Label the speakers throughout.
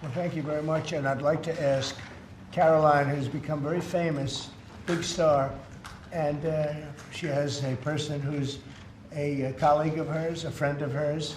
Speaker 1: Well, thank you very much. And I'd like to ask Caroline, who's become very famous, big star, and she has a person who's a colleague of hers, a friend of hers,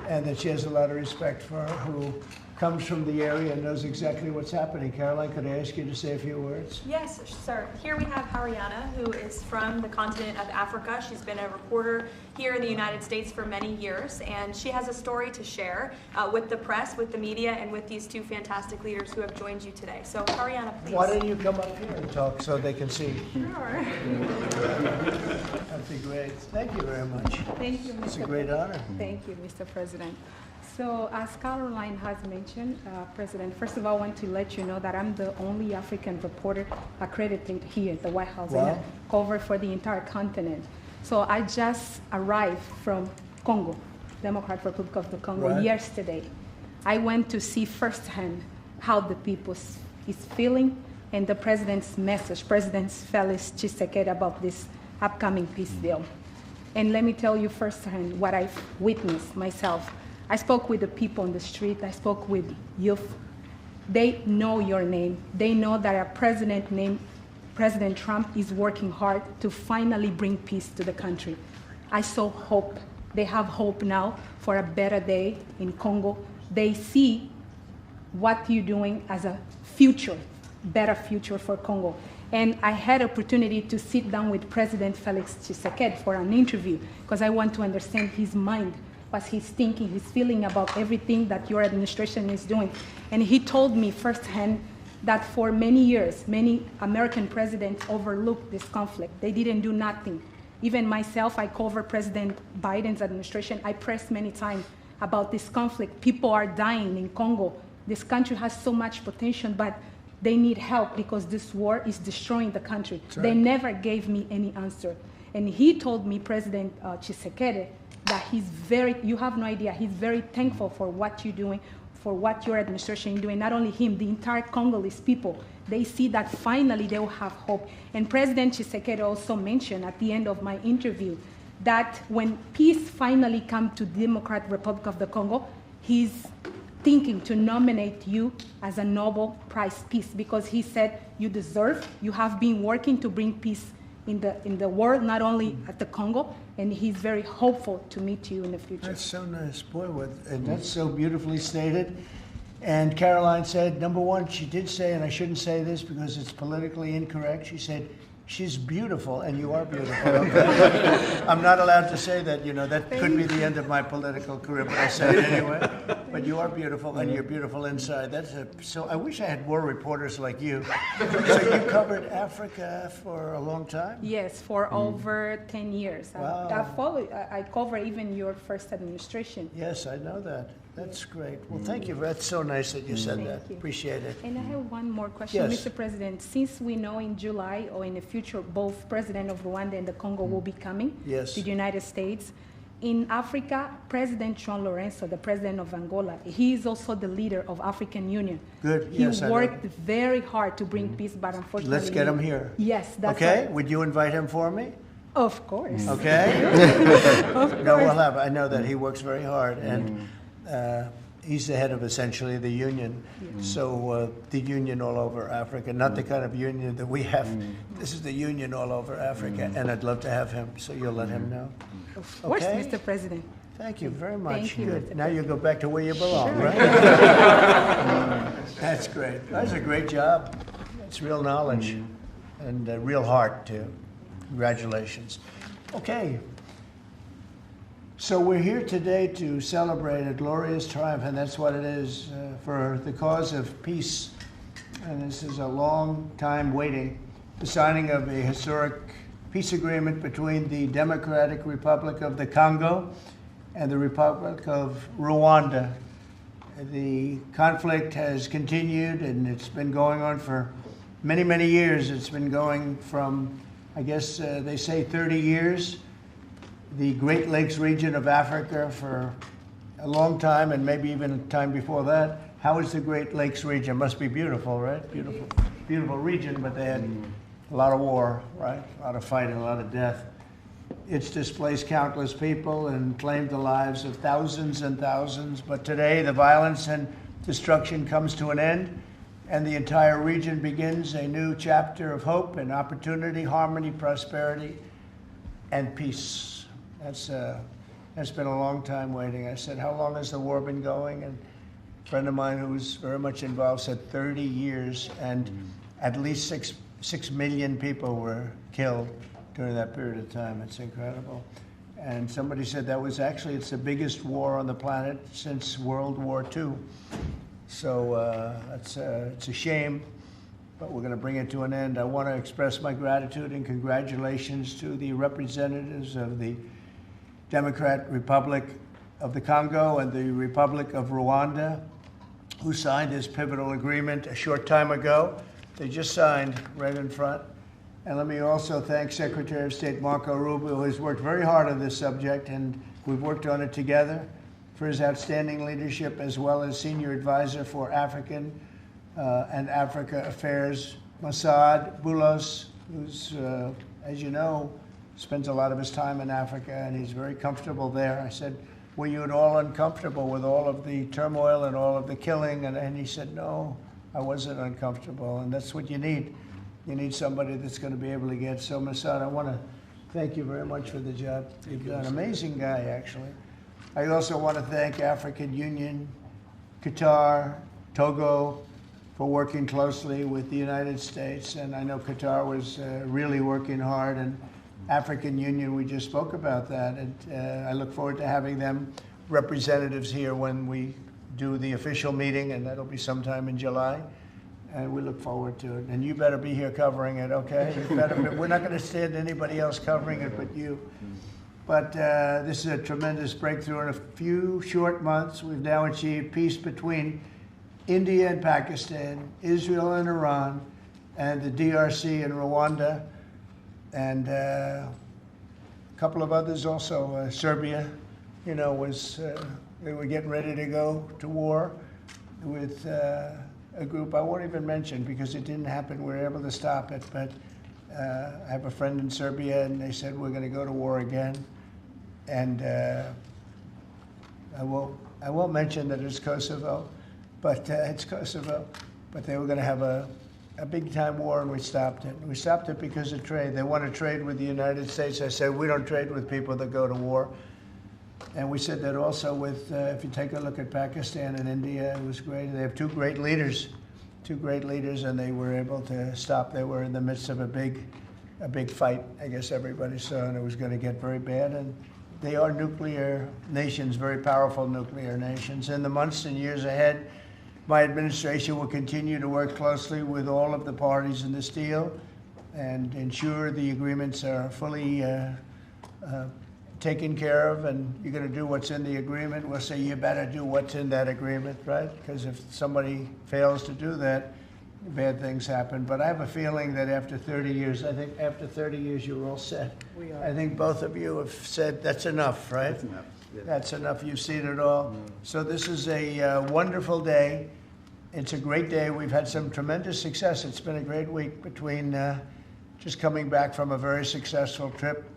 Speaker 1: and that she has a lot of respect for, who comes from the area and knows exactly what's happening. Caroline, could I ask you to say a few words?
Speaker 2: Yes, sir. Here we have Hariana, who is from the continent of Africa. She's been a reporter here in the United States for many years, and she has a story to share with the press, with the media, and with these two fantastic leaders who have joined you today. So, Hariana, please.
Speaker 1: Why don't you come up here and talk so they can see?
Speaker 2: Sure.
Speaker 1: That'd be great. Thank you very much.
Speaker 3: Thank you, Mr.
Speaker 1: It's a great honor.
Speaker 3: Thank you, Mr. President. So, as Caroline has mentioned, President, first of all, I want to let you know that I'm the only African reporter accredited here at the White House and covered for the entire continent. So I just arrived from Congo, Democratic Republic of the Congo, yesterday. I went to see firsthand how the people is feeling and the president's message, President Felix Tshisekedi, about this upcoming peace deal. And let me tell you firsthand what I've witnessed myself. I spoke with the people on the street. I spoke with youth. They know your name. They know that a president named President Trump is working hard to finally bring peace to the country. I saw hope. They have hope now for a better day in Congo. They see what you're doing as a future, better future for Congo. And I had opportunity to sit down with President Felix Tshisekedi for an interview because I want to understand his mind, what he's thinking, his feeling about everything that your administration is doing. And he told me firsthand that for many years, many American presidents overlooked this conflict. They didn't do nothing. Even myself, I covered President Biden's administration. I pressed many times about this conflict. People are dying in Congo. This country has so much potential, but they need help because this war is destroying the country. Right. They never gave me any answer. And he told me, President Tshisekedi, that he's you have no idea, he's very thankful for what you're doing, for what your administration is doing. Not only him, the entire Congolese people, they see that finally they will have hope. And President Tshisekedi also mentioned at the end of my interview that when peace finally comes to the Democratic Republic of the Congo, he's thinking to nominate you as a Nobel Prize Peace because he said you deserve, you have been working to bring peace in the world, not only at the Congo, and he's very hopeful to meet you in the future.
Speaker 1: That's so nice, boy, and that's so beautifully stated. And Caroline said, number one, she did say, and I shouldn't say this because it's politically incorrect, she said, she's beautiful, and you are beautiful. Okay? I'm not allowed to say that, that could be the end of my political career, but I say it anyway. But you are beautiful, and you're beautiful inside. So I wish I had more reporters like you. So you covered Africa for a long time?
Speaker 3: Yes, for over 10 years.
Speaker 1: Wow.
Speaker 3: I cover even your first administration.
Speaker 1: Yes, I know that. That's great. Well, thank you. That's so nice that you said that.
Speaker 3: You.
Speaker 1: Appreciate it.
Speaker 3: And I have one more question,
Speaker 1: yes.
Speaker 3: Mr. President. Since we know in July or in the future, both President of Rwanda and the Congo will be coming to the United States. In Africa, President João Lourenço, the president of Angola, he is also the leader of African Union.
Speaker 1: Good.
Speaker 3: He worked very hard to bring peace, but unfortunately...
Speaker 1: Let's get him here.
Speaker 3: Yes, that's
Speaker 1: okay.
Speaker 3: right.
Speaker 1: Would you invite him for me?
Speaker 3: Of course.
Speaker 1: Okay.
Speaker 3: Of course.
Speaker 1: No, we'll have. I know that he works very hard, and he's the head of essentially the union. So the union all over Africa, not the kind of union that we have. This is the union all over Africa, and I'd love to have him. So you'll let him know.
Speaker 3: Of course, Mr. President.
Speaker 1: Thank you very much.
Speaker 3: Thank you,
Speaker 1: good. Now you go back to where you belong, right? That's great. That's a great job. It's real knowledge and real heart too. Congratulations. Okay. So we're here today to celebrate a glorious triumph, and that's what it is, for the cause of peace. And this is a long time waiting, the signing of a historic peace agreement between the Democratic Republic of the Congo and the Republic of Rwanda. The conflict has continued, and it's been going on for many, many years. It's been going from, I guess they say 30 years. The Great Lakes region of Africa for a long time, and maybe even a time before that. How is the Great Lakes region? Must be beautiful, right? Beautiful, beautiful region, but they had a lot of war, right? A lot of fighting, a lot of death. It's displaced countless people and claimed the lives of thousands and thousands. But today, the violence and destruction comes to an end, and the entire region begins a new chapter of hope and opportunity, harmony, prosperity, and peace. That's been a long time waiting. I said, how long has the war been going? And a friend of mine who was very much involved said 30 years, and at least 6 million people were killed during that period of time. It's incredible. And somebody said that was actually, it's the biggest war on the planet since World War II. So it's a shame, but we're going to bring it to an end. I want to express my gratitude and congratulations to the representatives of the Democratic Republic of the Congo and the Republic of Rwanda, who signed this pivotal agreement a short time ago. They just signed right in front. And let me also thank Secretary of State Marco Rubio, who has worked very hard on this subject, and we've worked on it together, for his outstanding leadership, as well as Senior Advisor for African and Africa Affairs, Mossad Boulos, who's, as you know, spends a lot of his time in Africa, and he's very comfortable there. I said, were you at all uncomfortable with all of the turmoil and all of the killing? And he said, no, I wasn't uncomfortable, and that's what you need. You need somebody that's going to be able to get. So, Mossad, I want to thank you very much for the job you've done. Amazing guy, actually. I also want to thank African Union, Qatar, Togo, for working closely with the United States. And I know Qatar was really working hard, and African Union, we just spoke about that. And I look forward to having them representatives here when we do the official meeting, and that'll be sometime in July. And we look forward to it. And you better be here covering it, okay? We're not going to send anybody else covering it but you. But this is a tremendous breakthrough. In a few short months, we've now achieved peace between India and Pakistan, Israel and Iran, and the DRC and Rwanda, and a couple of others also. Serbia, you know, they were getting ready to go to war with a group I won't even mention because it didn't happen. We were able to stop it, but I have a friend in Serbia, and they said we're going to go to war again. And I won't mention that it's Kosovo, but it's Kosovo. But they were going to have a big time war, and we stopped it. We stopped it because of trade. They want to trade with the United States. I said we don't trade with people that go to war. And we said that also with, if you take a look at Pakistan and India, it was great. They have two great leaders, and they were able to stop. They were in the midst of a big fight, I guess everybody saw, and it was going to get very bad. And they are nuclear nations, very powerful nuclear nations. In the months and years ahead, my administration will continue to work closely with all of the parties in this deal and ensure the agreements are fully taken care of, and you're going to do what's in the agreement. We'll say you better do what's in that agreement, right? Because if somebody fails to do that, bad things happen. But I have a feeling that after 30 years, I think after 30 years, you're all set.
Speaker 4: We are.
Speaker 1: I think both of you have said that's enough, right?
Speaker 4: That's enough. Yeah.
Speaker 1: That's enough. You've seen it all. So this is a wonderful day. It's a great day. We've had some tremendous success. It's been a great week between just coming back from a very successful trip,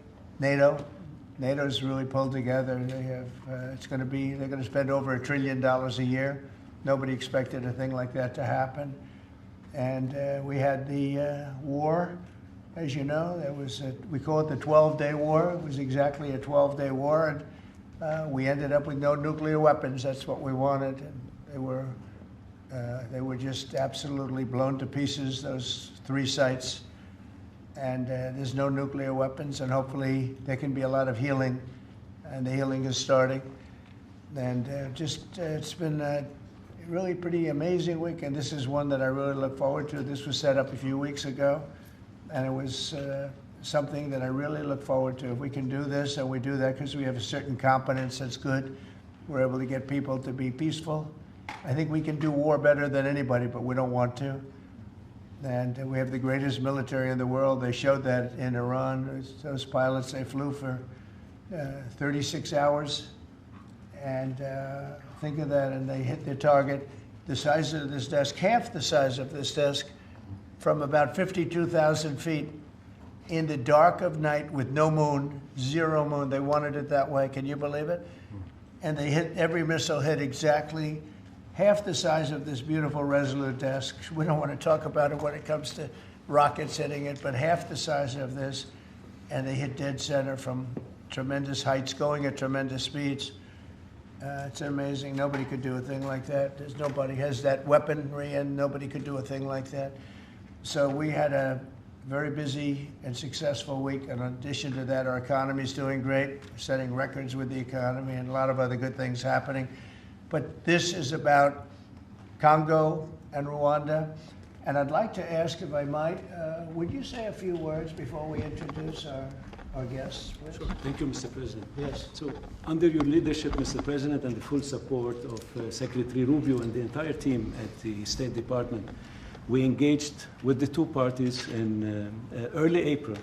Speaker 1: NATO's really pulled together. They have, they're going to spend over $1 trillion a year. Nobody expected a thing like that to happen. And we had the war, as you know. We call it the 12-day war. It was exactly a 12-day war, and we ended up with no nuclear weapons. That's what we wanted. And they were just absolutely blown to pieces, those 3 sites. And there's no nuclear weapons, and hopefully there can be a lot of healing, and the healing is starting. And it's been a really pretty amazing week, and this is one that I really look forward to. This was set up a few weeks ago, and it was something that I really look forward to. If we can do this, and we do that because we have a certain competence that's good, we're able to get people to be peaceful. I think we can do war better than anybody, but we don't want to. And we have the greatest military in the world. They showed that in Iran. Those pilots, they flew for 36 hours. And think of that, and they hit their target. The size of this desk, half the size of this desk, from about 52,000 feet in the dark of night with no moon, 0 moon. They wanted it that way. Can you believe it? And they hit, every missile hit exactly half the size of this beautiful Resolute desk. We don't want to talk about it when it comes to rockets hitting it, but half the size of this, and they hit dead center from tremendous heights, going at tremendous speeds. It's amazing. Nobody could do a thing like that. There's nobody has that weaponry, and nobody could do a thing like that. So we had a very busy and successful week. And in addition to that, our economy is doing great. We're setting records with the economy and a lot of other good things happening. But this is about Congo and Rwanda. And I'd like to ask, if I might, would you say a few words before we introduce our guests, please?
Speaker 4: Sure. Thank you, Mr. President.
Speaker 1: Yes.
Speaker 4: So, under your leadership, Mr. President, and the full support of Secretary Rubio and the entire team at the State Department, we engaged with the two parties in early April,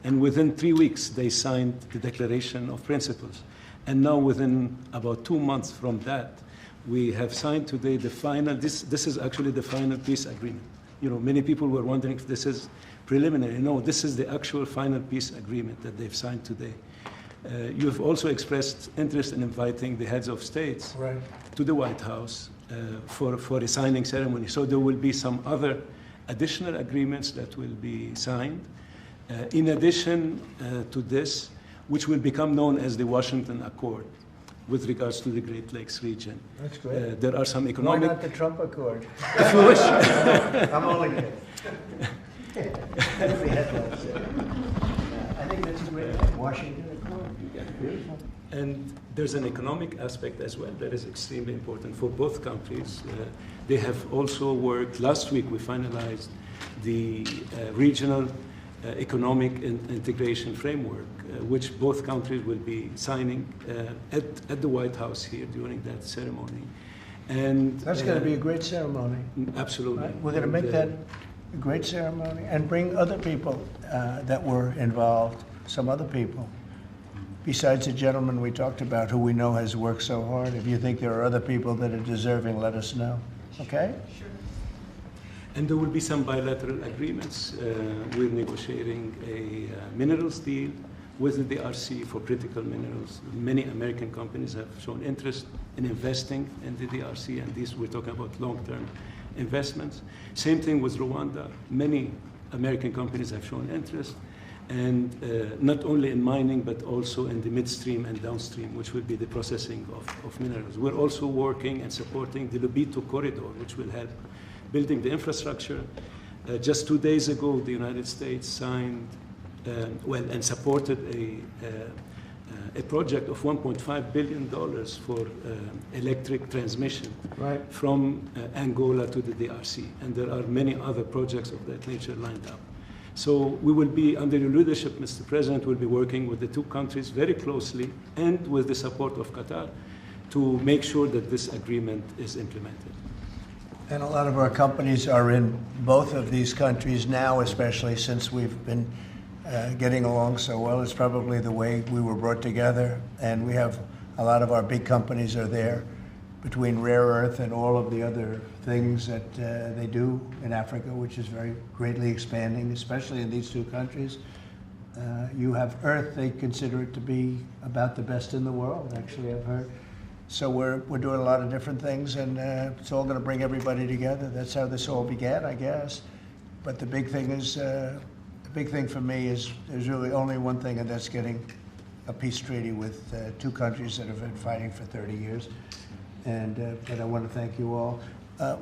Speaker 4: and within 3 weeks, they signed the Declaration of Principles. And now, within about 2 months from that, we have signed today the final, this is actually the final peace agreement. You know, many people were wondering if this is preliminary. No, this is the actual final peace agreement that they've signed today. You've also expressed interest in inviting the heads of states to the White House for a signing ceremony. So there will be some other additional agreements that will be signed. In addition to this, which will become known as the Washington Accord with regards to the Great Lakes region.
Speaker 1: That's great.
Speaker 4: There are some economic...
Speaker 1: Why not the Trump Accord?
Speaker 4: If you wish.
Speaker 1: I'm only kidding. That'd be headlines there. I think that's a great thing. Washington Accord. Beautiful.
Speaker 4: And there's an economic aspect as well that is extremely important for both countries. They have also worked, last week we finalized the regional economic integration framework, which both countries will be signing at the White House here during that ceremony. And
Speaker 1: That's going to be a great ceremony.
Speaker 4: Absolutely.
Speaker 1: Right? We're going to make that a great ceremony and bring other people that were involved, some other people. Besides the gentleman we talked about, who we know has worked so hard. If you think there are other people that are deserving, let us know. Okay?
Speaker 2: Sure.
Speaker 4: And there will be some bilateral agreements. We're negotiating a minerals deal with the DRC for critical minerals. Many American companies have shown interest in investing in the DRC, and these we're talking about long-term investments. Same thing with Rwanda. Many American companies have shown interest, and not only in mining, but also in the midstream and downstream, which will be the processing of minerals. We're also working and supporting the Lobito corridor, which will help building the infrastructure. Just 2 days ago, the United States signed, and supported a project of $1.5 billion for electric transmission from Angola to the DRC. And there are many other projects of that nature lined up. So we will be, under your leadership, Mr. President, we'll be working with the two countries very closely and with the support of Qatar to make sure that this agreement is implemented.
Speaker 1: And a lot of our companies are in both of these countries now, especially since we've been getting along so well. It's probably the way we were brought together. And we have a lot of our big companies are there, between rare earth and all of the other things that they do in Africa, which is very greatly expanding, especially in these two countries. You have earth, they consider it to be about the best in the world, actually, I've heard. So we're doing a lot of different things, and it's all going to bring everybody together. That's how this all began, I guess. But the big thing is, the big thing for me is there's really only one thing, and that's getting a peace treaty with two countries that have been fighting for 30 years. And but I want to thank you all.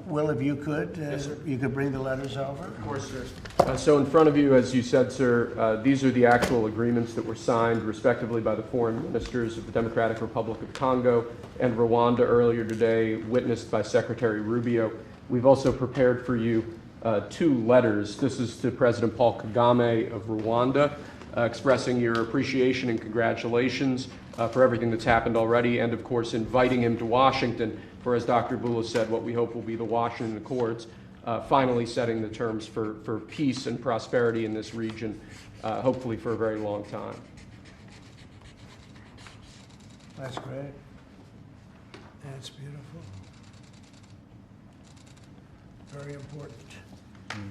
Speaker 1: Will, if you could, you could bring the letters over.
Speaker 5: Of course, sir. So in front of you, as you said, sir, these are the actual agreements that were signed, respectively, by the foreign ministers of the Democratic Republic of Congo and Rwanda earlier today, witnessed by Secretary Rubio. We've also prepared for you 2 letters. This is to President Paul Kagame of Rwanda, expressing your appreciation and congratulations for everything that's happened already, and of course inviting him to Washington for, as Dr. Bula said, what we hope will be the Washington Accords, finally setting the terms for peace and prosperity in this region, hopefully for a very long time.
Speaker 1: That's great. That's beautiful. Very important.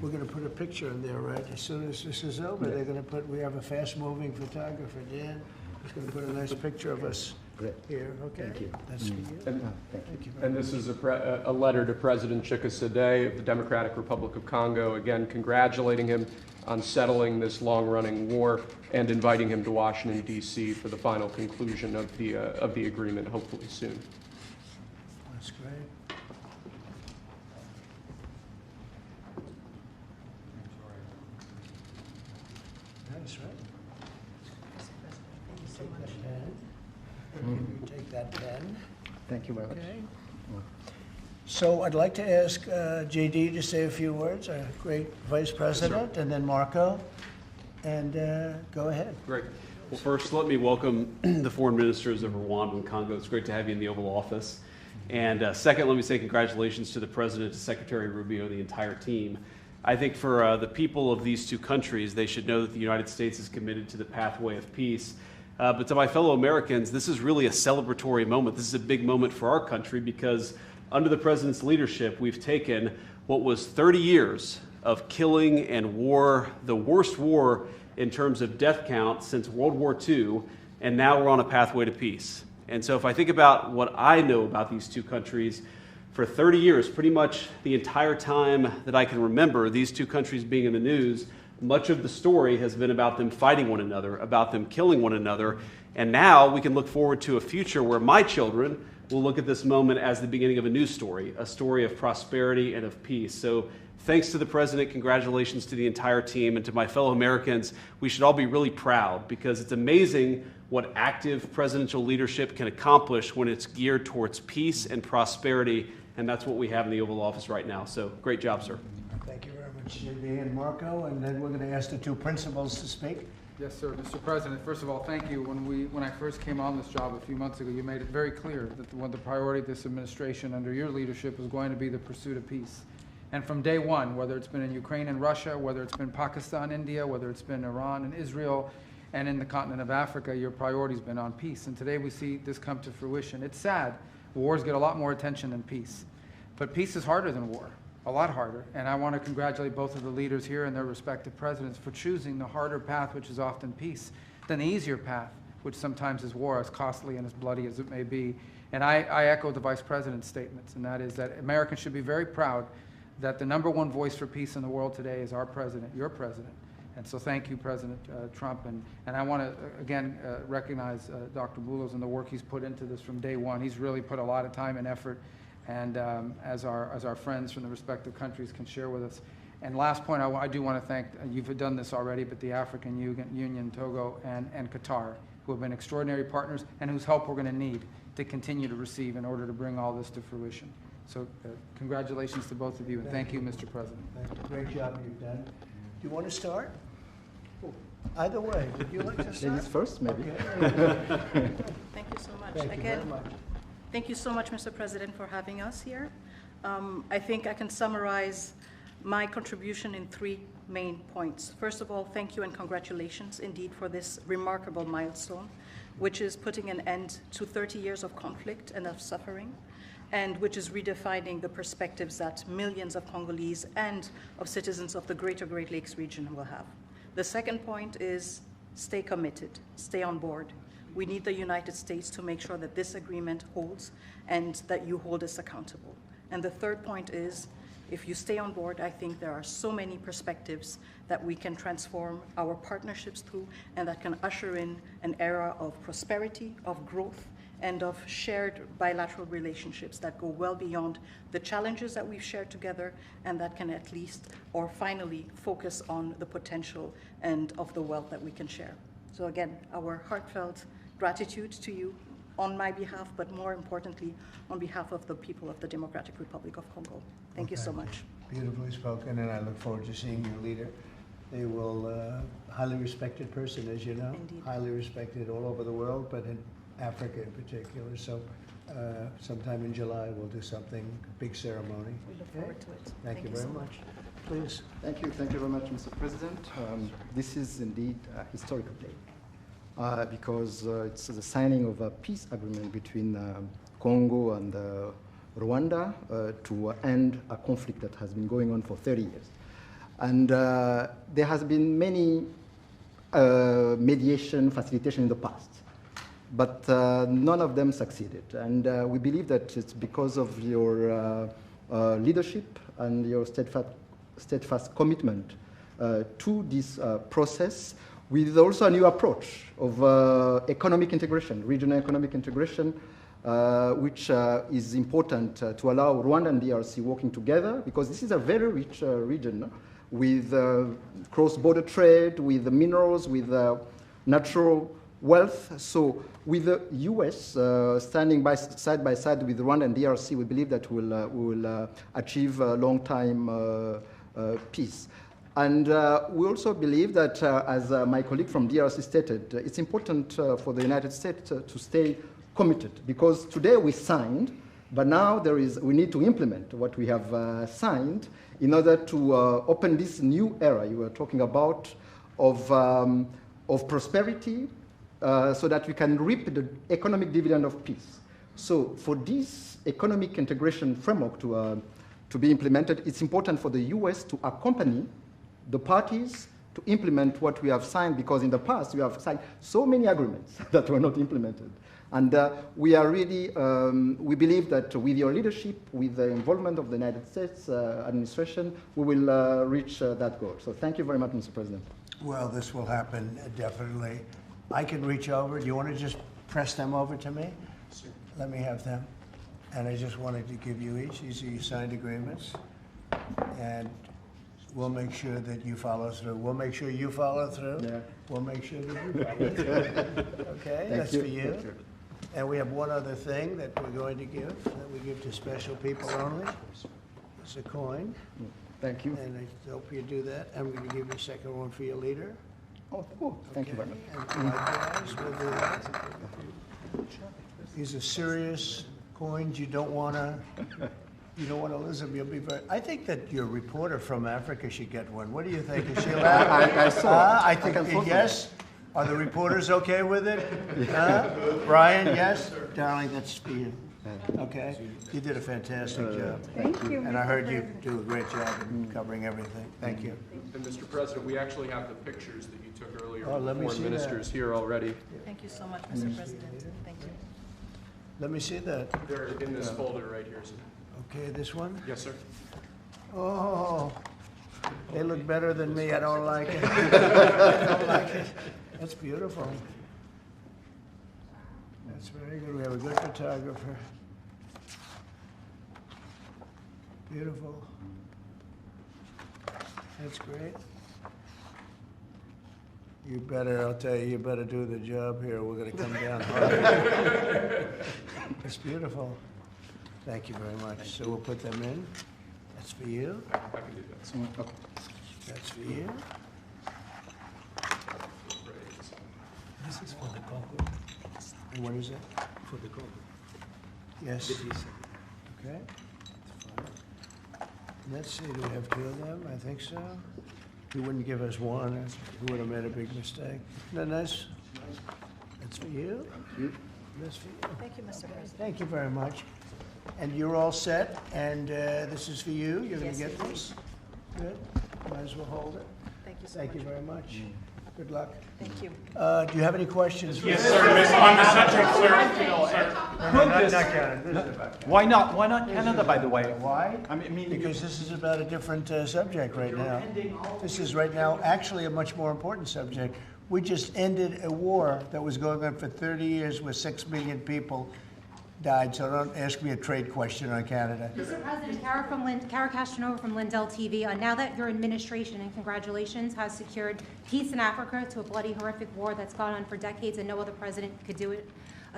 Speaker 1: We're going to put a picture in there, right? As soon as this is over, they're going to put, we have a fast-moving photographer, Dan. He's going to put a nice picture of us
Speaker 6: Great.
Speaker 1: Here, okay.
Speaker 6: Thank you.
Speaker 1: That's for you.
Speaker 5: And,
Speaker 1: Thank you.
Speaker 5: and this is a letter to President Chikisade of the Democratic Republic of Congo, again congratulating him on settling this long-running war and inviting him to Washington, D.C. for the final conclusion of the agreement, hopefully soon.
Speaker 1: That's great. Nice, right? Take that pen. You take that pen.
Speaker 6: Thank you very much.
Speaker 1: Okay. So I'd like to ask JD to say a few words, our great Vice President, and then Marco, and go ahead.
Speaker 7: Great. Well, first, let me welcome the foreign ministers of Rwanda and Congo. It's great to have you in the Oval Office. And second, let me say congratulations to the President, to Secretary Rubio, the entire team. I think for the people of these two countries, they should know that the United States is committed to the pathway of peace. But to my fellow Americans, this is really a celebratory moment. This is a big moment for our country because under the President's leadership, we've taken what was 30 years of killing and war, the worst war in terms of death count since World War II, and now we're on a pathway to peace. And so if I think about what I know about these two countries, for 30 years, pretty much the entire time that I can remember these two countries being in the news, much of the story has been about them fighting one another, about them killing one another. And now we can look forward to a future where my children will look at this moment as the beginning of a new story, a story of prosperity and of peace. So thanks to the President, congratulations to the entire team, and to my fellow Americans. We should all be really proud because it's amazing what active presidential leadership can accomplish when it's geared towards peace and prosperity, and that's what we have in the Oval Office right now. So great job, sir.
Speaker 1: Thank you very much, JD and Marco, and then we're going to ask the two principals to speak.
Speaker 8: Yes, sir. Mr. President, first of all, thank you. When I first came on this job a few months ago, you made it very clear that one of the priority of this administration under your leadership was going to be the pursuit of peace. And from day one, whether it's been in Ukraine and Russia, whether it's been Pakistan, India, whether it's been Iran and Israel, and in the continent of Africa, your priority's been on peace. And today we see this come to fruition. It's sad. Wars get a lot more attention than peace. But peace is harder than war. A lot harder, and I want to congratulate both of the leaders here and their respective presidents for choosing the harder path, which is often peace, than the easier path, which sometimes is war, as costly and as bloody as it may be. And I echo the Vice President's statements, and that is that Americans should be very proud that the #1 voice for peace in the world today is our president, your president. And so thank you, President Trump. And I want to, again, recognize Dr. Boulos and the work he's put into this from day one. He's really put a lot of time and effort, and as our friends from the respective countries can share with us. And last point, I do want to thank, you've done this already, but the African Union, Togo, and Qatar, who have been extraordinary partners and whose help we're going to need to continue to receive in order to bring all this to fruition. So congratulations to both of you, and thank you, Mr. President.
Speaker 1: Thank you. Great job you've done. Do you want to start? Either way, would you like to start?
Speaker 6: Ladies first, maybe.
Speaker 1: Okay.
Speaker 9: Thank you so much.
Speaker 1: Thank you very much.
Speaker 9: Thank you so much, Mr. President, for having us here. I think I can summarize my contribution in 3 main points. First of all, thank you and congratulations indeed for this remarkable milestone, which is putting an end to 30 years of conflict and of suffering, and which is redefining the perspectives that millions of Congolese and of citizens of the greater Great Lakes region will have. The second point is stay committed, stay on board. We need the United States to make sure that this agreement holds and that you hold us accountable. And the third point is, if you stay on board, I think there are so many perspectives that we can transform our partnerships through, and that can usher in an era of prosperity, of growth, and of shared bilateral relationships that go well beyond the challenges that we've shared together, and that can at least, or finally, focus on the potential and of the wealth that we can share. So again, our heartfelt gratitude to you on my behalf, but more importantly, on behalf of the people of the Democratic Republic of Congo. Thank you so much.
Speaker 1: Beautifully spoken, and I look forward to seeing your leader. They will, highly respected person, as you know.
Speaker 9: Indeed.
Speaker 1: Highly respected all over the world, but in Africa in particular. So sometime in July, we'll do something, big ceremony.
Speaker 9: We look
Speaker 1: Okay?
Speaker 9: forward to it.
Speaker 1: Thank you very
Speaker 9: so
Speaker 1: much. Please.
Speaker 6: Thank you very much, Mr. President. This is indeed a historical day because it's the signing of a peace agreement between Congo and Rwanda to end a conflict that has been going on for 30 years. And there has been many mediation, facilitation in the past. but none of them succeeded. And we believe that it's because of your leadership and your steadfast commitment to this process, with also a new approach of economic integration, regional economic integration, which is important to allow Rwanda and DRC working together, because this is a very rich region with cross-border trade, with the minerals, with natural wealth. So with the US standing side by side with Rwanda and DRC, we believe that we will achieve a long-time peace. And we also believe that, as my colleague from DRC stated, it's important for the United States to stay committed, because today we signed, but now we need to implement what we have signed in order to open this new era you were talking about of prosperity, so that we can reap the economic dividend of peace. So for this economic integration framework to be implemented, it's important for the US to accompany the parties to implement what we have signed, because in the past we have signed so many agreements that were not implemented. And we are really, we believe that with your leadership, with the involvement of the United States administration, we will reach that goal. So thank you very much, Mr. President.
Speaker 1: Well, this will happen definitely. I can reach over. Do you want to just press them over to me? Sure. Let me have them. And I just wanted to give you each. These are your signed agreements. And we'll make sure that you follow through. We'll make sure you follow through. Yeah. We'll make sure that you follow through. Okay, that's for you. And we have one other thing that we're going to give, that we give to special people only. It's a coin.
Speaker 6: Thank you.
Speaker 1: And I hope you do that. I'm going to give you a second one for your leader.
Speaker 6: Oh, cool. Thank you very much.
Speaker 1: And likewise, we'll do that. These are serious coins. You don't want to lose them. You'll be very. I think that your reporter from Africa should get one. What do you think? Is she allowed?
Speaker 6: I saw.
Speaker 1: I think yes. Are the reporters okay with it? Brian, yes? Darling, that's for you. Okay? You did a fantastic job.
Speaker 3: Thank you.
Speaker 1: And I heard you do a great job in covering everything. Thank you.
Speaker 5: And Mr. President, we actually have the pictures that you took earlier
Speaker 1: Oh,
Speaker 5: of the
Speaker 1: let me
Speaker 5: foreign
Speaker 1: see
Speaker 5: ministers here already.
Speaker 9: Thank you so much, Mr. President. Thank you.
Speaker 1: Let me see that.
Speaker 5: They're in this folder right here, sir.
Speaker 1: Okay, this one?
Speaker 5: Yes, sir.
Speaker 1: Oh, they look better than me. I don't like it. I don't like it. That's beautiful. That's very good. We have a good photographer. Beautiful. That's great. You better, I'll tell you, you better do the job here. We're going to come down hard. It's beautiful. Thank you very much. So we'll put them in. That's for you.
Speaker 5: I can do that.
Speaker 6: Okay.
Speaker 1: That's for you. This is for the Congo. And what is it? For the Congo. Yes. Okay. Let's see, do we have two of them? I think so. He wouldn't give us one. He would have made a big mistake. Isn't that nice? That's for you. That's for you.
Speaker 9: Thank you, Mr. President.
Speaker 1: Thank you very much. And you're all set, and this is for you. You're going to
Speaker 9: Yes,
Speaker 1: get
Speaker 9: it
Speaker 1: this. Good. Might as well hold it.
Speaker 9: Thank you so
Speaker 1: Thank
Speaker 9: much.
Speaker 1: you very much. Good luck.
Speaker 9: Thank you.
Speaker 1: Do you have any questions?
Speaker 10: Yes, sir. On the subject, sir.
Speaker 1: Not Canada. This is about Canada.
Speaker 10: Why not? Why not Canada, by the way?
Speaker 1: Why?
Speaker 10: I mean,
Speaker 1: Because this is about a different subject right now. This is right now actually a much more important subject. We just ended a war that was going on for 30 years where 6 million people died. So don't ask me a trade question on Canada.
Speaker 11: Mr. President, Kara Castronova from Lindell TV. Now that your administration, and congratulations, has secured peace in Africa to a bloody, horrific war that's gone on for decades and no other president could do it,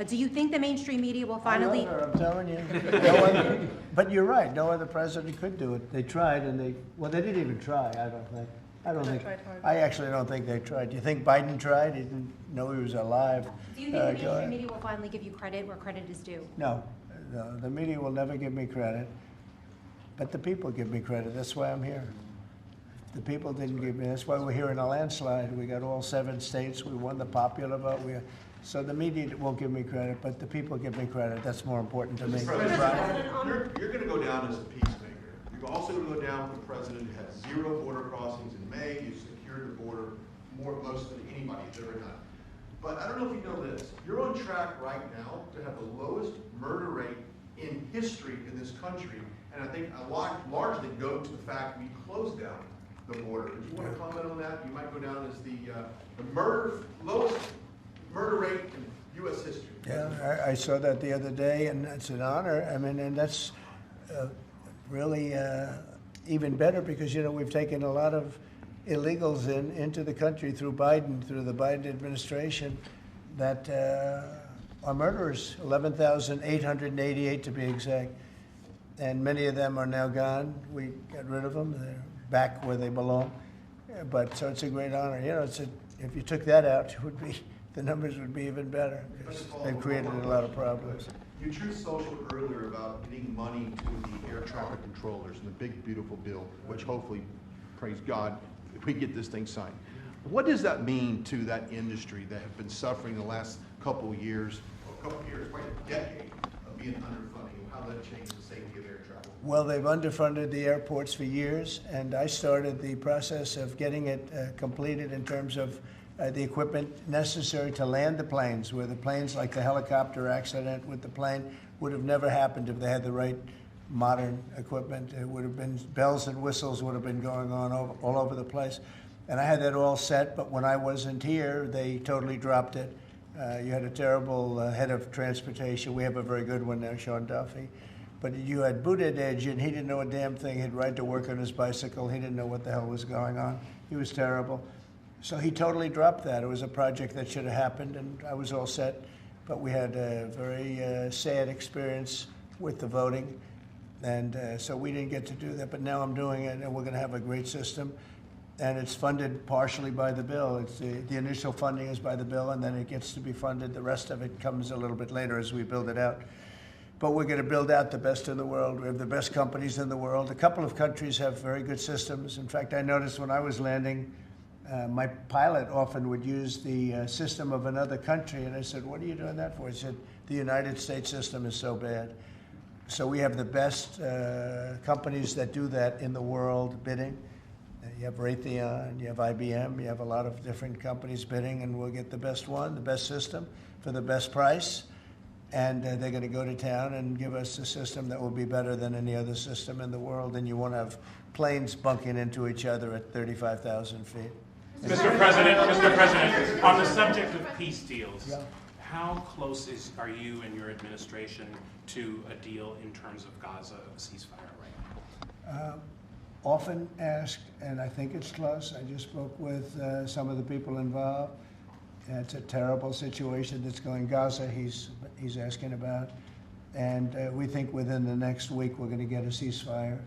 Speaker 11: do you think the mainstream media will finally...
Speaker 1: I love her, I'm telling you. No other, but you're right, no other president could do it. They tried and they didn't even try, I don't think. I actually don't think they tried. Do you think Biden tried? He didn't know he was alive.
Speaker 11: Do you think the mainstream media will finally give you credit where credit is due?
Speaker 1: No, the media will never give me credit, but the people give me credit. That's why I'm here. The people didn't give me. That's why we're here in a landslide. We got all 7 states. We won the popular vote. So the media won't give me credit, but the people give me credit. That's more important to me.
Speaker 12: You're going to go down as a peacemaker. You're also going to go down with the president who had 0 border crossings in May. You secured the border most than anybody has ever done. But I don't know if you know this. You're on track right now to have the lowest murder rate in history in this country. And I think a lot largely go to the fact we closed down the border. Did you want to comment on that? You might go down as the lowest murder rate in U.S. history.
Speaker 1: Yeah, I saw that the other day, and it's an honor. I mean, and that's really even better because, you know, we've taken a lot of illegals into the country through the Biden administration that are murderers, 11,888 to be exact. And many of them are now gone. We got rid of them. They're back where they belong. But so it's a great honor. You know, if you took that out, the numbers would be even better. They've created a lot of problems.
Speaker 12: You truth social earlier about getting money to the air traffic controllers and the big beautiful bill, which hopefully, praise God, if we get this thing signed. What does that mean to that industry that have been suffering the last couple of years, quite a decade of being underfunding? How that changed the safety of air travel?
Speaker 1: Well, they've underfunded the airports for years, and I started the process of getting it completed in terms of the equipment necessary to land the planes, where the planes, like the helicopter accident with the plane, would have never happened if they had the right modern equipment. It would have been bells and whistles would have been going on all over the place. And I had that all set, but when I wasn't here, they totally dropped it. You had a terrible head of transportation. We have a very good one now, Sean Duffy. But you had Buttigieg, and he didn't know a damn thing. He'd ride to work on his bicycle. He didn't know what the hell was going on. He was terrible. So he totally dropped that. It was a project that should have happened, and I was all set. But we had a very sad experience with the voting, and so we didn't get to do that. But now I'm doing it, and we're going to have a great system. And it's funded partially by the bill. It's the initial funding is by the bill, and then it gets to be funded. The rest of it comes a little bit later as we build it out. But we're going to build out the best in the world. We have the best companies in the world. A couple of countries have very good systems. In fact, I noticed when I was landing, my pilot often would use the system of another country, and I said, "What are you doing that for?" He said, "The United States system is so bad." So we have the best companies that do that in the world bidding. You have Raytheon, you have IBM, you have a lot of different companies bidding, and we'll get the best one, the best system for the best price. And they're going to go to town and give us a system that will be better than any other system in the world, and you won't have planes bunking into each other at 35,000 feet.
Speaker 10: Mr. President, on the subject of peace deals,
Speaker 1: Yeah.
Speaker 10: how close are you and your administration to a deal in terms of Gaza ceasefire right now?
Speaker 1: Often asked, and I think it's close. I just spoke with some of the people involved. It's a terrible situation that's going Gaza, he's asking about. And we think within the next week we're going to get a ceasefire.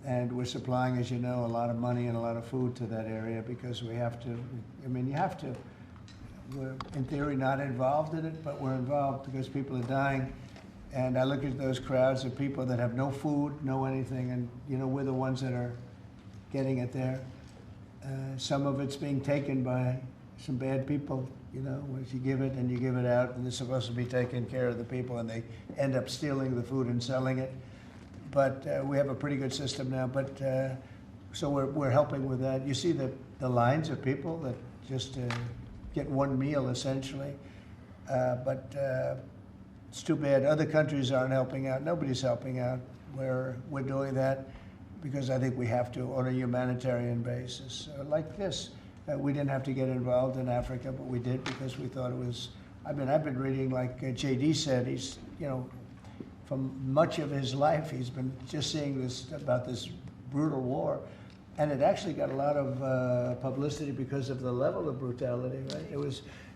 Speaker 1: And we're supplying, as you know, a lot of money and a lot of food to that area because we have to. I mean, you have to. We're, in theory, not involved in it, but we're involved because people are dying. And I look at those crowds of people that have no food, no anything, and, you know, we're the ones that are getting it there. Some of it's being taken by some bad people, you know, once you give it and you give it out, and they're supposed to be taking care of the people, and they end up stealing the food and selling it. But we have a pretty good system now, but so we're helping with that. You see the lines of people that just get one meal, essentially. But it's too bad. Other countries aren't helping out. Nobody's helping out. We're doing that because I think we have to on a humanitarian basis. Like this, we didn't have to get involved in Africa, but we did because we thought it was, I mean, I've been reading, like J.D. said, he's, you know, from much of his life, he's been just seeing this, about this brutal war. And it actually got a lot of publicity because of the level of brutality, right?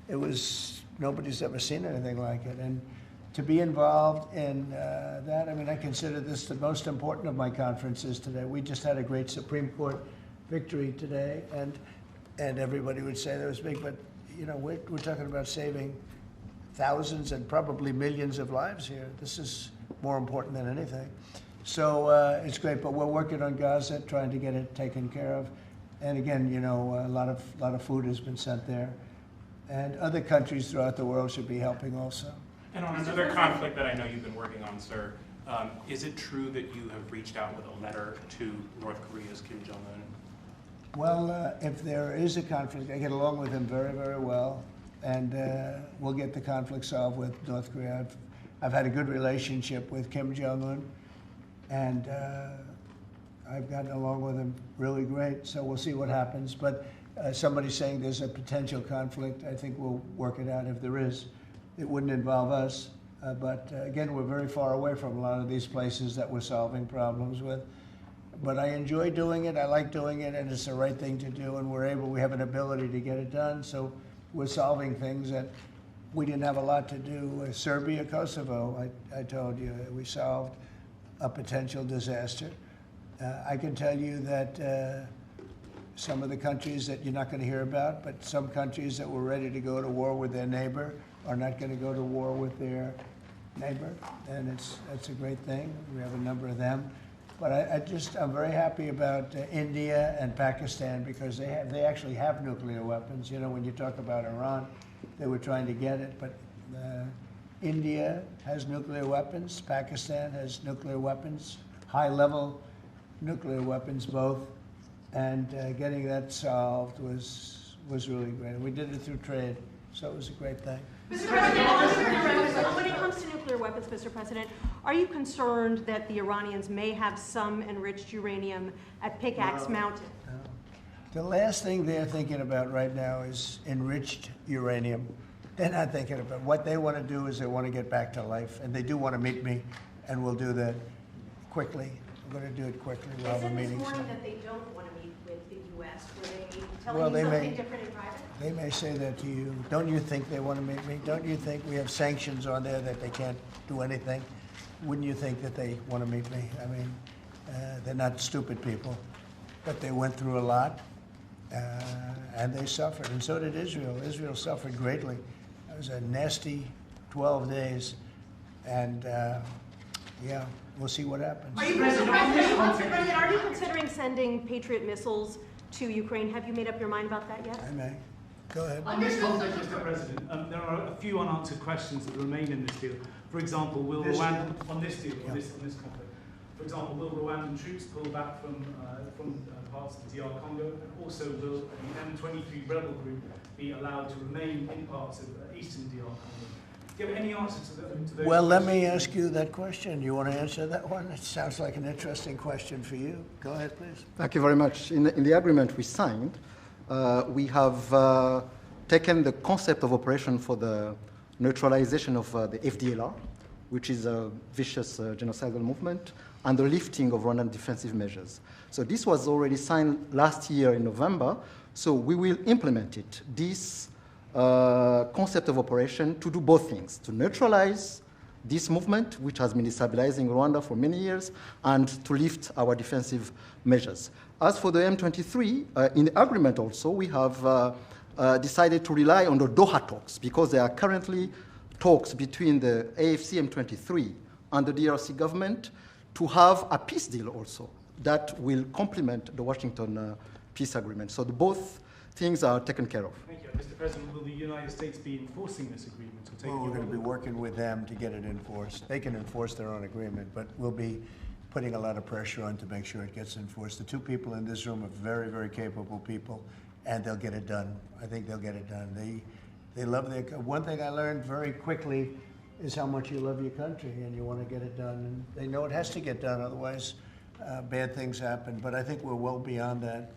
Speaker 1: It was, nobody's ever seen anything like it. And to be involved in that, I mean, I consider this the most important of my conferences today. We just had a great Supreme Court victory today, and everybody would say that was big, but, you know, we're talking about saving thousands and probably millions of lives here. This is more important than anything. So it's great, but we're working on Gaza, trying to get it taken care of. And again, you know, a lot of food has been sent there. And other countries throughout the world should be helping also.
Speaker 10: And on another conflict that I know you've been working on, sir, is it true that you have reached out with a letter to North Korea's Kim Jong-un?
Speaker 1: Well, if there is a conflict, I get along with him very, very well. and we'll get the conflict solved with North Korea. I've had a good relationship with Kim Jong-un, and I've gotten along with him really great, so we'll see what happens. But somebody's saying there's a potential conflict. I think we'll work it out if there is. It wouldn't involve us, but again, we're very far away from a lot of these places that we're solving problems with. But I enjoy doing it, I like doing it, and it's the right thing to do, and we have an ability to get it done, so we're solving things that we didn't have a lot to do. Serbia, Kosovo, I told you, we solved a potential disaster. I can tell you that some of the countries that you're not going to hear about, but some countries that were ready to go to war with their neighbor are not going to go to war with their neighbor, and that's a great thing. We have a number of them. But I'm very happy about India and Pakistan because they actually have nuclear weapons. You know, when you talk about Iran, they were trying to get it, but India has nuclear weapons, Pakistan has nuclear weapons, high-level nuclear weapons both, and getting that solved was really great. We did it through trade, so it was a great thing.
Speaker 13: Mr. President, when it comes to nuclear weapons, Mr. President, are you concerned that the Iranians may have some enriched uranium at Pickaxe Mountain?
Speaker 1: No. The last thing they're thinking about right now is enriched uranium. They're not thinking about what they want to do is they want to get back to life, and they do want to meet me, and we'll do that quickly. We're going to do it quickly. We'll have a meeting.
Speaker 13: They said this morning that they don't want to meet with the U.S. Were they telling you something different in private?
Speaker 1: They may say that to you. Don't you think they want to meet me? Don't you think we have sanctions on there that they can't do anything? Wouldn't you think that they want to meet me? I mean, they're not stupid people, but they went through a lot, and they suffered, and so did Israel. Israel suffered greatly. It was a nasty 12 days, and yeah, we'll see what happens.
Speaker 13: Are you considering sending Patriot missiles to Ukraine? Have you made up your mind about that yet?
Speaker 1: I may. Go ahead.
Speaker 14: On this context, Mr. President, there are a few unanswered questions that remain in this deal. For example, will Rwanda, on this deal, on this conflict, for example, will Rwandan troops pull back from parts of the DR Congo, and also will the M23 rebel group be allowed to remain in parts of eastern DR Congo? Do you have any answer to those
Speaker 1: Well, let
Speaker 14: questions?
Speaker 1: me ask you that question. You want to answer that one? It sounds like an interesting question for you. Go ahead, please.
Speaker 6: Thank you very much. In the agreement we signed, we have taken the concept of operation for the neutralization of the FDLR, which is a vicious genocidal movement, and the lifting of Rwandan defensive measures. So this was already signed last year in November, so we will implement it. This concept of operation to do both things, to neutralize this movement, which has been destabilizing Rwanda for many years, and to lift our defensive measures. As for the M23, in the agreement also, we have decided to rely on the Doha talks, because there are currently talks between the AFC M23 and the DRC government to have a peace deal also that will complement the Washington peace agreement. So both things are taken care of.
Speaker 14: Thank you. Mr. President, will the United States be enforcing this agreement? Or
Speaker 1: Well, we're going to be working with them to get it enforced. They can enforce their own agreement, but we'll be putting a lot of pressure on to make sure it gets enforced. The two people in this room are very, very capable people, and they'll get it done. I think they'll get it done. They love their. One thing I learned very quickly is how much you love your country, and you want to get it done. And they know it has to get done, otherwise bad things happen. But I think we're well beyond that.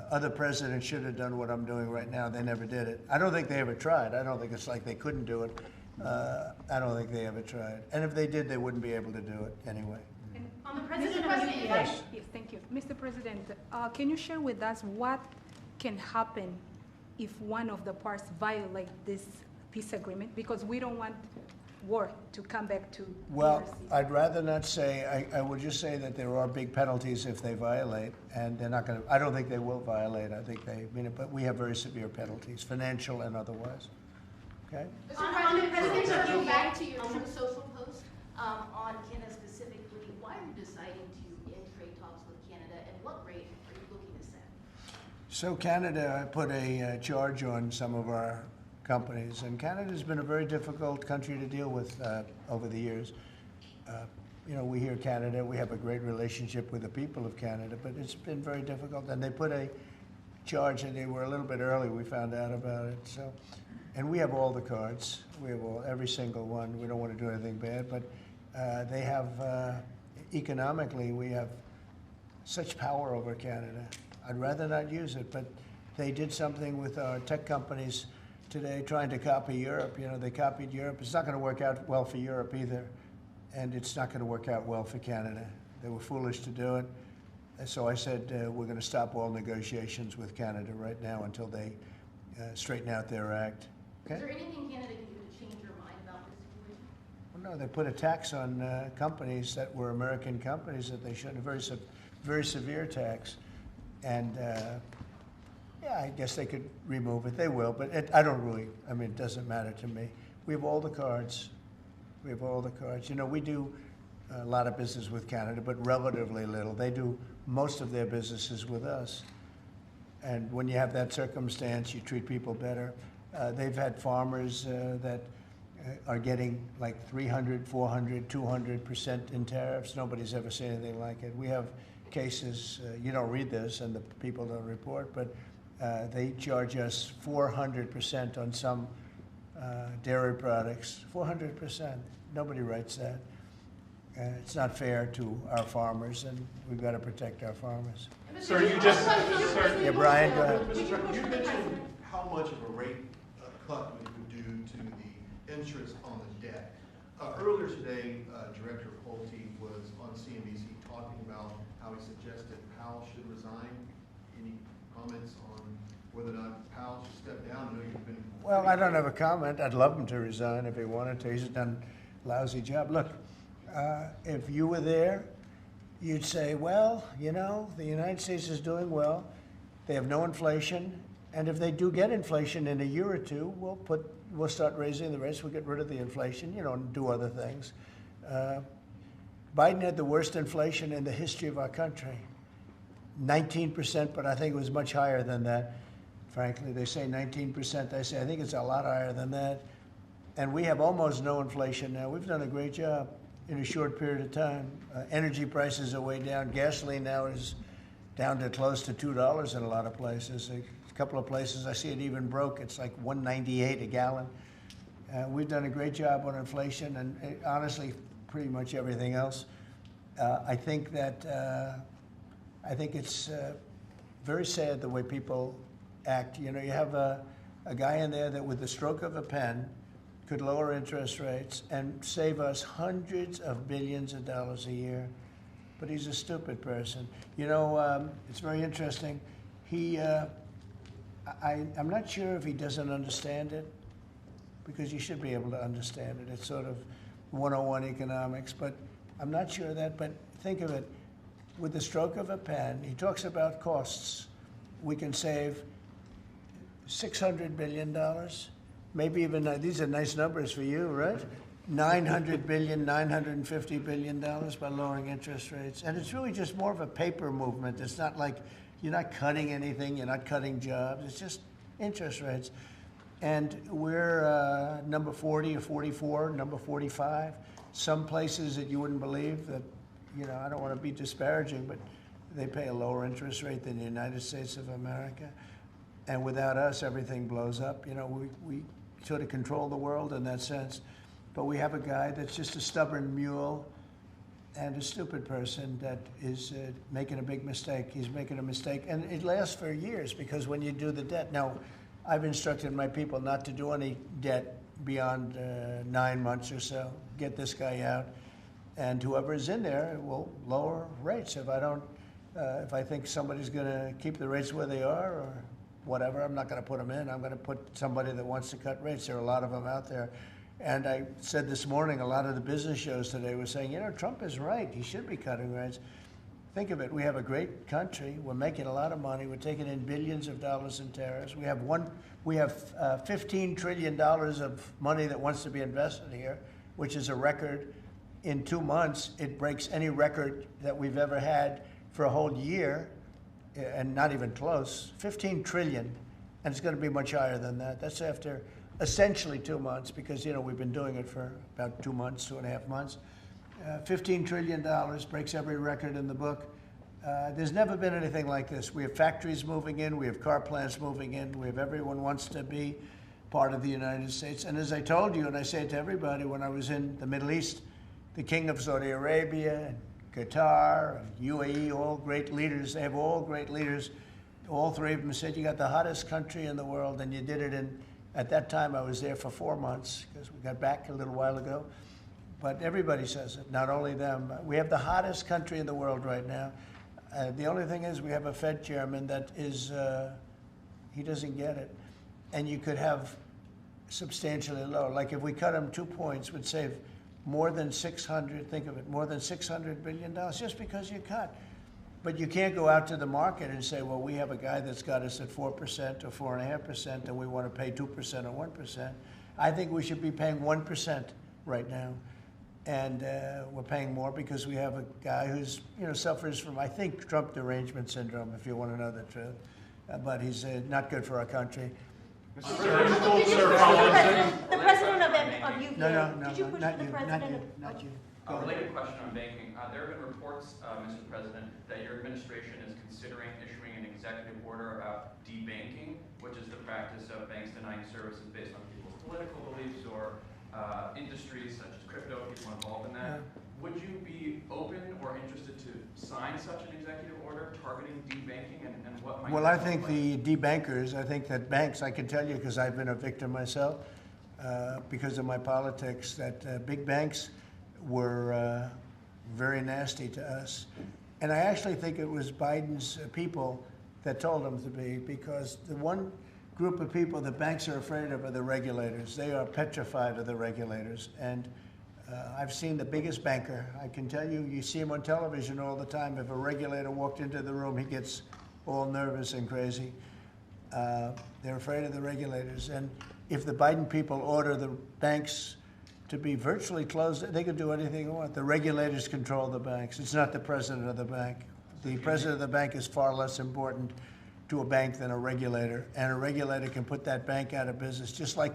Speaker 1: Other presidents should have done what I'm doing right now. They never did it. I don't think they ever tried. I don't think it's like they couldn't do it. I don't think they ever tried. And if they did, they wouldn't be able to do it anyway.
Speaker 13: On the President,
Speaker 3: Yes, thank you. Mr. President, can you share with us what can happen if one of the parts violate this peace agreement? Because we don't want war to come back to
Speaker 1: Well,
Speaker 3: DRC.
Speaker 1: I'd rather not say. I would just say that there are big penalties if they violate, and they're not going to. I don't think they will violate. I think they mean it, but we have very severe penalties, financial and otherwise. Okay.
Speaker 13: On the President,
Speaker 15: to go back to your Truth Social post on Canada specifically, why are you deciding to end trade talks with Canada, and what rate are you looking to set?
Speaker 1: So Canada put a charge on some of our companies, and Canada's been a very difficult country to deal with over the years. You know, we hear Canada, we have a great relationship with the people of Canada, but it's been very difficult, and they put a charge, and they were a little bit early, we found out about it. So and we have all the cards. We have every single one. We don't want to do anything bad, but they have, economically, we have such power over Canada. I'd rather not use it, but they did something with our tech companies today trying to copy Europe. You know, they copied Europe. It's not going to work out well for Europe either, and it's not going to work out well for Canada. They were foolish to do it. And so I said, we're going to stop all negotiations with Canada right now until they straighten out their act. Okay?
Speaker 15: Is there anything Canada can do to change your mind about this situation?
Speaker 1: Well, no, they put a tax on companies that were American companies that they shouldn't, a very severe tax. And yeah, I guess they could remove it. They will, but I don't really, I mean, it doesn't matter to me. We have all the cards. We have all the cards. You know, we do a lot of business with Canada, but relatively little. They do most of their businesses with us. And when you have that circumstance, you treat people better. They've had farmers that are getting like 300, 400, 200% in tariffs. Nobody's ever seen anything like it. We have cases, you don't read this and the people don't report, but they charge us 400% on some dairy products. 400%. Nobody writes that. It's not fair to our farmers, and we've got to protect our farmers.
Speaker 12: Sir, you just, sir,
Speaker 1: yeah, Brian, go ahead.
Speaker 12: Mr. Trump, you mentioned how much of a rate cut we would do to the interest on the debt. Earlier today, Director Pulte was on CNBC talking about how he suggested Powell should resign. Any comments on whether or not Powell should step down? I know you've been.
Speaker 1: Well, I don't have a comment. I'd love him to resign if he wanted to. He's done a lousy job. Look, if you were there, you'd say, well, you know, the United States is doing well. They have no inflation. And if they do get inflation in a year or two, we'll start raising the rates. We'll get rid of the inflation, you know, and do other things. Biden had the worst inflation in the history of our country. 19%, but I think it was much higher than that. Frankly, they say 19%. I say, I think it's a lot higher than that. And we have almost no inflation now. We've done a great job in a short period of time. Energy prices are way down. Gasoline now is down to close to $2 in a lot of places. A couple of places I see it even broke. It's like $1.98 a gallon. We've done a great job on inflation and honestly, pretty much everything else. I think it's very sad the way people act. You know, you have a guy in there that with the stroke of a pen could lower interest rates and save us hundreds of billions of dollars a year. But he's a stupid person. You know, it's very interesting. I'm not sure if he doesn't understand it, because you should be able to understand it. It's sort of 101 economics, but I'm not sure of that. But think of it, with the stroke of a pen, he talks about costs. We can save $600 billion, maybe even, these are nice numbers for you, right? $900 billion, $950 billion by lowering interest rates. And it's really just more of a paper movement. It's not like you're not cutting anything, you're not cutting jobs, it's just interest rates. And we're number 40 or 44, number 45. Some places that you wouldn't believe that, you know, I don't want to be disparaging, but they pay a lower interest rate than the United States of America. And without us, everything blows up. You know, we sort of control the world in that sense. But we have a guy that's just a stubborn mule and a stupid person that is making a big mistake. He's making a mistake. And it lasts for years, because when you do the debt, now, I've instructed my people not to do any debt beyond 9 months or so. Get this guy out. And whoever is in there will lower rates. If I think somebody's going to keep the rates where they are or whatever, I'm not going to put them in. I'm going to put somebody that wants to cut rates. There are a lot of them out there. And I said this morning, a lot of the business shows today were saying, you know, Trump is right. He should be cutting rates. Think of it. We have a great country. We're making a lot of money. We're taking in billions of dollars in tariffs. We have $15 trillion of money that wants to be invested here, which is a record. In 2 months, it breaks any record that we've ever had for a whole year, and not even close. 15 trillion, and it's going to be much higher than that. That's after essentially 2 months, because, you know, we've been doing it for about 2 months, 2.5 months. $15 trillion breaks every record in the book. There's never been anything like this. We have factories moving in, we have car plants moving in, we have everyone wants to be part of the United States. And as I told you, and I say it to everybody, when I was in the Middle East, the King of Saudi Arabia, and Qatar, and UAE, all great leaders, they have all great leaders. All three of them said, you got the hottest country in the world, and you did it in, at that time I was there for 4 months, because we got back a little while ago. But everybody says it, not only them. We have the hottest country in the world right now. The only thing is we have a Fed chairman that is, he doesn't get it. And you could have substantially lower. Like if we cut him 2 points, would save more than 600, think of it, more than $600 billion just because you cut. But you can't go out to the market and say, well, we have a guy that's got us at 4% or 4.5%, and we want to pay 2% or 1%. I think we should be paying 1% right now. And we're paying more because we have a guy who's, suffers from, I think, Trump derangement syndrome, if you want to know the truth. But he's not good for our country.
Speaker 13: Mr. President, the president of UK.
Speaker 1: No,
Speaker 13: Did you push
Speaker 1: not
Speaker 13: the
Speaker 1: you,
Speaker 13: president?
Speaker 1: not you.
Speaker 16: A related question on banking. There have been reports, Mr. President, that your administration is considering issuing an executive order about debanking, which is the practice of banks denying services based on people's political beliefs or industries such as crypto, people involved in that. Would you be open or interested to sign such an executive order targeting debanking, and what might
Speaker 1: Well, I think the debankers, I think that banks, I can tell you because I've been a victim myself, because of my politics, that big banks were very nasty to us. And I actually think it was Biden's people that told them to be, because the one group of people that banks are afraid of are the regulators. They are petrified of the regulators. And I've seen the biggest banker. I can tell you, you see him on television all the time. If a regulator walked into the room, he gets all nervous and crazy. They're afraid of the regulators. And if the Biden people order the banks to be virtually closed, they can do anything they want. The regulators control the banks. It's not the president of the bank. The president of the bank is far less important to a bank than a regulator. And a regulator can put that bank out of business, just like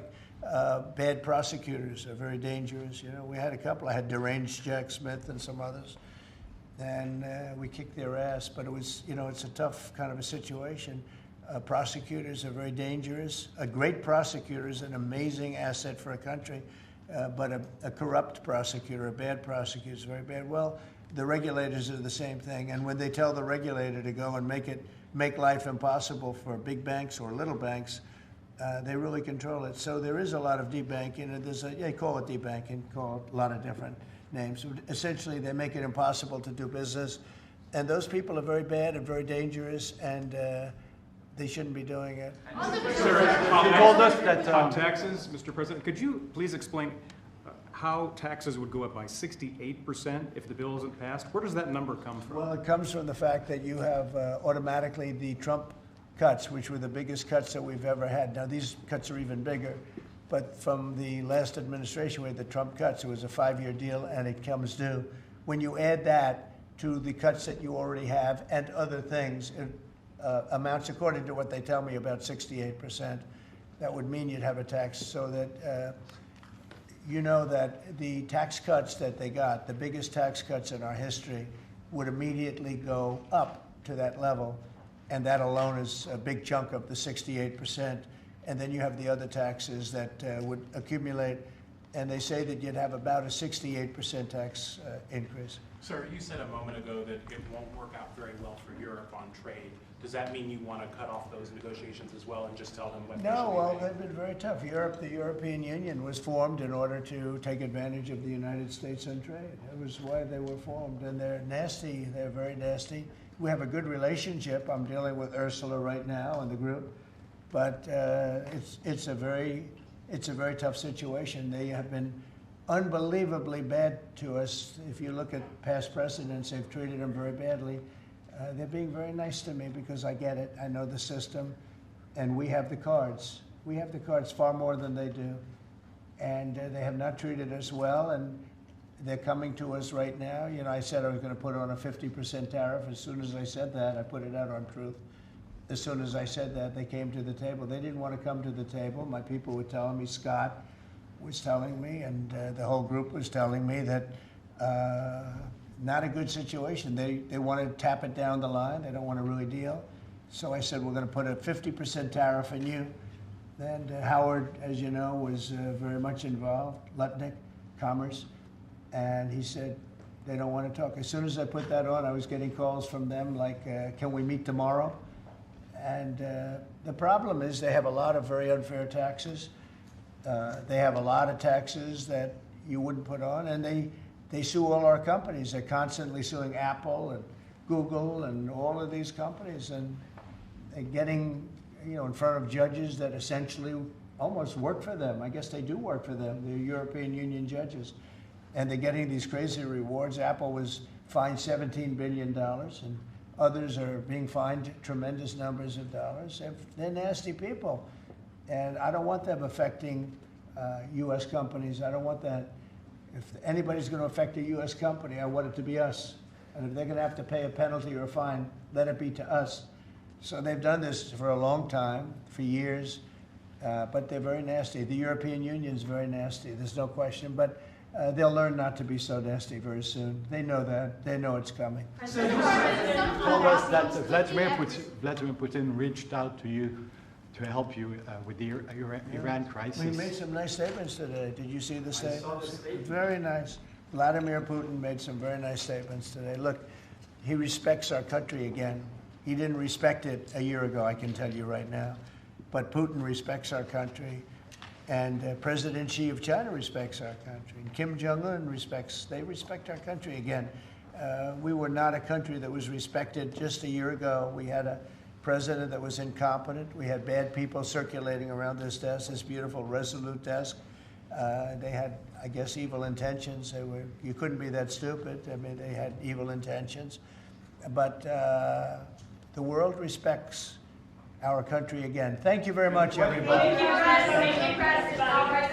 Speaker 1: bad prosecutors are very dangerous. We had a couple. I had deranged Jack Smith and some others. And we kicked their ass. But it was, it's a tough kind of a situation. Prosecutors are very dangerous. A great prosecutor is an amazing asset for a country. But a corrupt prosecutor, a bad prosecutor is very bad. Well, the regulators are the same thing. And when they tell the regulator to go and make life impossible for big banks or little banks, they really control it. So there is a lot of debanking, and they call it debanking, call it a lot of different names. Essentially, they make it impossible to do business. And those people are very bad and very dangerous, and they shouldn't be doing it.
Speaker 17: Sir, you told us that on taxes, Mr. President, could you please explain how taxes would go up by 68% if the bill isn't passed? Where does that number come from?
Speaker 1: Well, it comes from the fact that you have automatically the Trump cuts, which were the biggest cuts that we've ever had. Now, these cuts are even bigger. But from the last administration, we had the Trump cuts. It was a 5-year deal, and it comes due. When you add that to the cuts that you already have and other things, it amounts, according to what they tell me, about 68%. That would mean you'd have a tax, so that that the tax cuts that they got, the biggest tax cuts in our history, would immediately go up to that level. And that alone is a big chunk of the 68%. And then you have the other taxes that would accumulate. And they say that you'd have about a 68% tax increase.
Speaker 10: Sir, you said a moment ago that it won't work out very well for Europe on trade. Does that mean you want to cut off those negotiations as well and just tell them what?
Speaker 1: No, well, they've been very tough. The European Union was formed in order to take advantage of the United States on trade. That was why they were formed. And they're nasty. They're very nasty. We have a good relationship. I'm dealing with Ursula right now and the group. But it's a very tough situation. They have been unbelievably bad to us. If you look at past presidents, they've treated them very badly. They're being very nice to me because I get it. I know the system, and we have the cards. We have the cards far more than they do, and they have not treated us well. And they're coming to us right now. I said I was going to put on a 50% tariff. As soon as I said that, I put it out on Truth. As soon as I said that, they came to the table. They didn't want to come to the table. My people were telling me, Scott was telling me, and the whole group was telling me that not a good situation. They want to tap it down the line. They don't want to really deal. So I said, we're going to put a 50% tariff on you, And Howard, as you know, was very much involved, Lutnick, Commerce, and he said they don't want to talk. As soon as I put that on, I was getting calls from them like, can we meet tomorrow? And the problem is they have a lot of very unfair taxes. They have a lot of taxes that you wouldn't put on, and they sue all our companies. They're constantly suing Apple and Google and all of these companies, and they're getting in front of judges that essentially almost work for them. I guess they do work for them, the European Union judges. And they're getting these crazy rewards. Apple was fined $17 billion, and others are being fined tremendous numbers of dollars. They're nasty people. And I don't want them affecting U.S. companies. I don't want that. If anybody's going to affect a U.S. company, I want it to be us. And if they're going to have to pay a penalty or a fine, let it be to us. So they've done this for a long time, for years, but they're very nasty. The European Union is very nasty, there's no question, but they'll learn not to be so nasty very soon. They know that. They know it's coming.
Speaker 18: So you told us that Vladimir Putin reached out to you to help you with the Iran crisis.
Speaker 1: We made some nice statements today. Did you see the statements? Very nice. Vladimir Putin made some very nice statements today. Look, he respects our country again. He didn't respect it a year ago, I can tell you right now. But Putin respects our country. And President Xi of China respects our country. And Kim Jong-un they respect our country again. We were not a country that was respected just a year ago. We had a president that was incompetent. We had bad people circulating around this desk, this beautiful, resolute desk. They had, I guess, evil intentions. You couldn't be that stupid. I mean, they had evil intentions. But the world respects our country again. Thank you very much, everybody.
Speaker 2: Thank you, President.